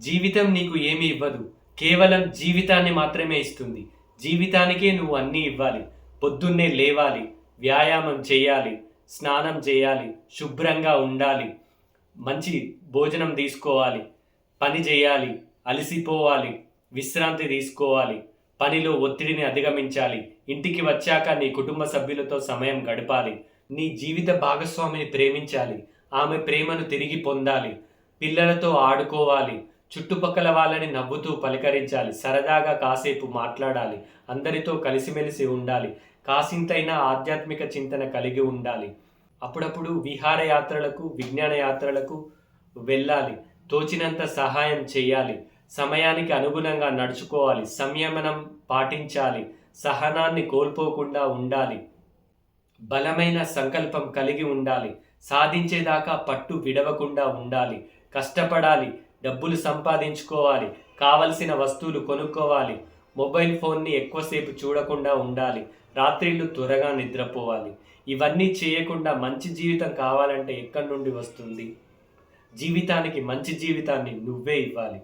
జీవితం నీకు ఏమి ఇవ్వదు. కేవలం జీవితాన్ని మాత్రమే ఇస్తుంది. జీవితానికే నువ్వు అన్నీ ఇవ్వాలి. పొద్దున్నే లేవాలి, వ్యాయామం చేయాలి, స్నానం చేయాలి, శుభ్రంగా ఉండాలి, మంచి భోజనం తీసుకోవాలి, పని చేయాలి, అలసిపోవాలి, విశ్రాంతి తీసుకోవాలి, పనిలో ఒత్తిడిని అధిగమించాలి, ఇంటికి వచ్చాక నీ కుటుంబ సభ్యులతో సమయం గడపాలి, నీ జీవిత భాగస్వామిని ప్రేమించాలి, ఆమె ప్రేమను తిరిగి పొందాలి, పిల్లలతో ఆడుకోవాలి, చుట్టుపక్కల వాళ్ళని నవ్వుతూ పలకరించాలి, సరదాగా కాసేపు మాట్లాడాలి, అందరితో కలిసిమెలిసి ఉండాలి, కాసింతైనా ఆధ్యాత్మిక చింతన కలిగి ఉండాలి, అప్పుడప్పుడు విహారయాత్రలకు, విజ్ఞాన యాత్రలకు వెళ్ళాలి, తోచినంత సహాయం చేయాలి, సమయానికి అనుగుణంగా నడుచుకోవాలి, సంయమనం పాటించాలి, సహనాన్ని కోల్పోకుండా ఉండాలి, బలమైన సంకల్పం కలిగి ఉండాలి, సాధించేదాకా పట్టు విడవకుండా ఉండాలి, కష్టపడాలి, డబ్బులు సంపాదించుకోవాలి, కావలసిన వస్తువులు కొనుక్కోవాలి, మొబైల్ ఫోన్ని ఎక్కువసేపు చూడకుండా ఉండాలి, రాత్రిళ్ళు త్వరగా నిద్రపోవాలి. ఇవన్నీ చేయకుండా మంచి జీవితం కావాలంటే ఎక్కడి నుండి వస్తుంది? జీవితానికి మంచి జీవితాన్ని నువ్వే ఇవ్వాలి.